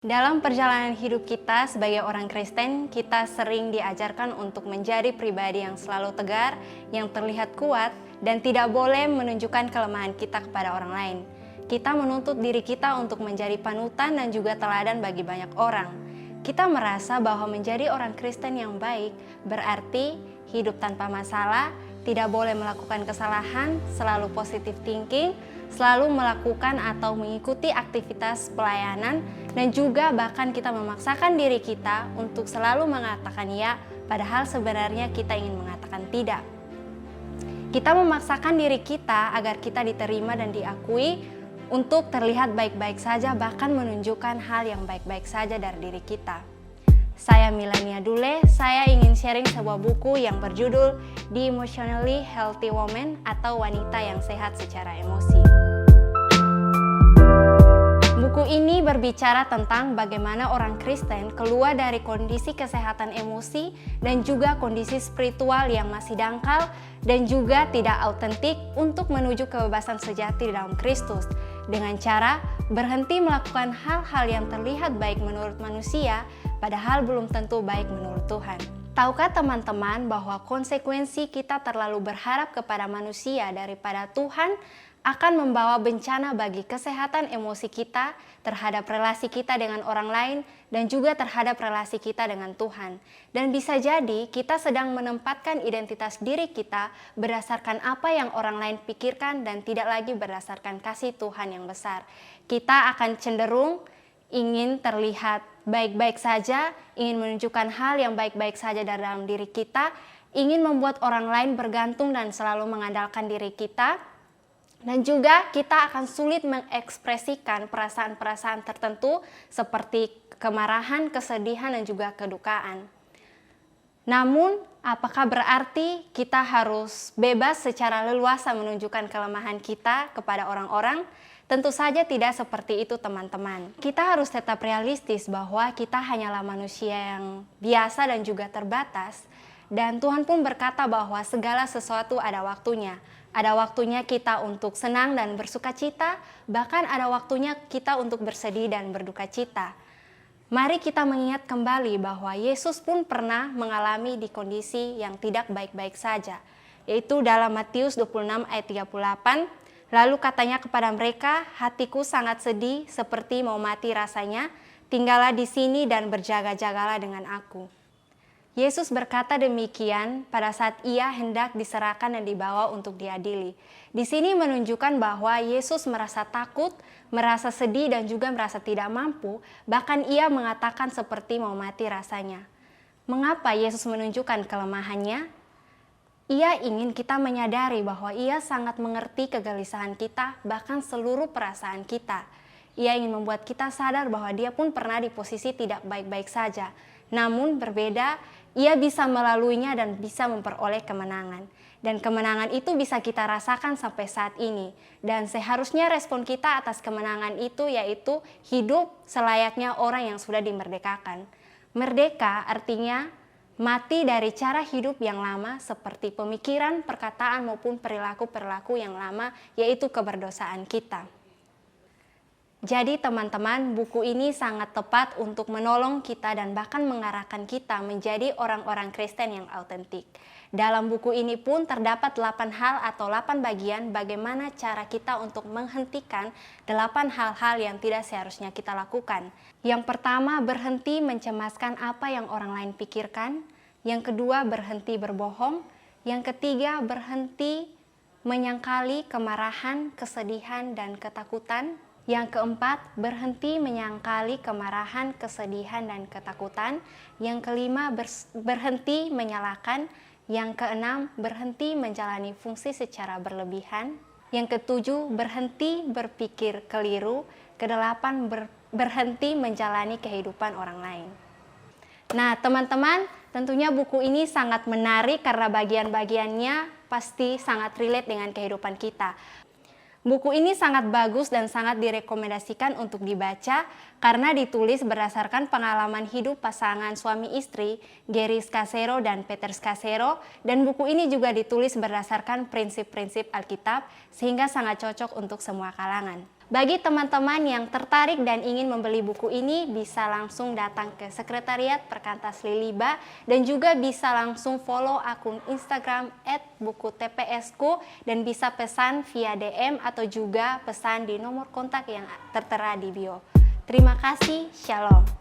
Dalam perjalanan hidup kita sebagai orang Kristen, kita sering diajarkan untuk menjadi pribadi yang selalu tegar, yang terlihat kuat, dan tidak boleh menunjukkan kelemahan kita kepada orang lain. Kita menuntut diri kita untuk menjadi panutan dan juga teladan bagi banyak orang. Kita merasa bahwa menjadi orang Kristen yang baik berarti hidup tanpa masalah, tidak boleh melakukan kesalahan, selalu positive thinking, selalu melakukan atau mengikuti aktivitas pelayanan, dan juga bahkan kita memaksakan diri kita untuk selalu mengatakan ya, padahal sebenarnya kita ingin mengatakan tidak. Kita memaksakan diri kita agar kita diterima dan diakui untuk terlihat baik-baik saja, bahkan menunjukkan hal yang baik-baik saja dari diri kita. Saya Milania Dule, saya ingin sharing sebuah buku yang berjudul The Emotionally Healthy Woman atau Wanita yang Sehat Secara Emosi. Buku ini berbicara tentang bagaimana orang Kristen keluar dari kondisi kesehatan emosi dan juga kondisi spiritual yang masih dangkal dan juga tidak autentik untuk menuju kebebasan sejati di dalam Kristus dengan cara berhenti melakukan hal-hal yang terlihat baik menurut manusia padahal belum tentu baik menurut Tuhan. Tahukah teman-teman bahwa konsekuensi kita terlalu berharap kepada manusia daripada Tuhan akan membawa bencana bagi kesehatan emosi kita, terhadap relasi kita dengan orang lain, dan juga terhadap relasi kita dengan Tuhan. Dan bisa jadi kita sedang menempatkan identitas diri kita berdasarkan apa yang orang lain pikirkan dan tidak lagi berdasarkan kasih Tuhan yang besar. Kita akan cenderung ingin terlihat baik-baik saja, ingin menunjukkan hal yang baik-baik saja dari dalam diri kita, ingin membuat orang lain bergantung dan selalu mengandalkan diri kita, dan juga kita akan sulit mengekspresikan perasaan-perasaan tertentu seperti kemarahan, kesedihan, dan juga kedukaan. Namun, apakah berarti kita harus bebas secara leluasa menunjukkan kelemahan kita kepada orang-orang? Tentu saja tidak seperti itu, teman-teman. Kita harus tetap realistis bahwa kita hanyalah manusia yang biasa dan juga terbatas. Dan Tuhan pun berkata bahwa segala sesuatu ada waktunya. Ada waktunya kita untuk senang dan bersuka cita, bahkan ada waktunya kita untuk bersedih dan berduka cita. Mari kita mengingat kembali bahwa Yesus pun pernah mengalami di kondisi yang tidak baik-baik saja, yaitu dalam Matius 26 ayat 38, lalu katanya kepada mereka, hatiku sangat sedih seperti mau mati rasanya, tinggallah di sini dan berjaga-jagalah dengan aku. Yesus berkata demikian pada saat ia hendak diserahkan dan dibawa untuk diadili. Di sini menunjukkan bahwa Yesus merasa takut, merasa sedih dan juga merasa tidak mampu, bahkan ia mengatakan seperti mau mati rasanya. Mengapa Yesus menunjukkan kelemahannya? Ia ingin kita menyadari bahwa ia sangat mengerti kegelisahan kita, bahkan seluruh perasaan kita. Ia ingin membuat kita sadar bahwa dia pun pernah di posisi tidak baik-baik saja. Namun berbeda, ia bisa melaluinya dan bisa memperoleh kemenangan. Dan kemenangan itu bisa kita rasakan sampai saat ini. Dan seharusnya respon kita atas kemenangan itu yaitu hidup selayaknya orang yang sudah dimerdekakan. Merdeka artinya mati dari cara hidup yang lama seperti pemikiran, perkataan maupun perilaku-perilaku yang lama, yaitu keberdosaan kita. Jadi teman-teman, buku ini sangat tepat untuk menolong kita dan bahkan mengarahkan kita menjadi orang-orang Kristen yang autentik. Dalam buku ini pun terdapat 8 hal atau 8 bagian bagaimana cara kita untuk menghentikan 8 hal-hal yang tidak seharusnya kita lakukan. Yang pertama, berhenti mencemaskan apa yang orang lain pikirkan. Yang kedua, berhenti berbohong. Yang ketiga, berhenti menyangkali kemarahan, kesedihan, dan ketakutan. Yang keempat, berhenti menyangkali kemarahan, kesedihan, dan ketakutan. Yang kelima, berhenti menyalahkan. Yang keenam, berhenti menjalani fungsi secara berlebihan. Yang ketujuh, berhenti berpikir keliru. Kedelapan, berhenti menjalani kehidupan orang lain. Nah, teman-teman, tentunya buku ini sangat menarik karena bagian-bagiannya pasti sangat relate dengan kehidupan kita. Buku ini sangat bagus dan sangat direkomendasikan untuk dibaca karena ditulis berdasarkan pengalaman hidup pasangan suami istri Gary Scacero dan Peter Scacero, dan buku ini juga ditulis berdasarkan prinsip-prinsip Alkitab sehingga sangat cocok untuk semua kalangan. Bagi teman-teman yang tertarik dan ingin membeli buku ini, bisa langsung datang ke Sekretariat Perkantas Liliba dan juga bisa langsung follow akun Instagram @bukutpsku dan bisa pesan via DM atau juga pesan di nomor kontak yang tertera di bio. Terima kasih, Shalom.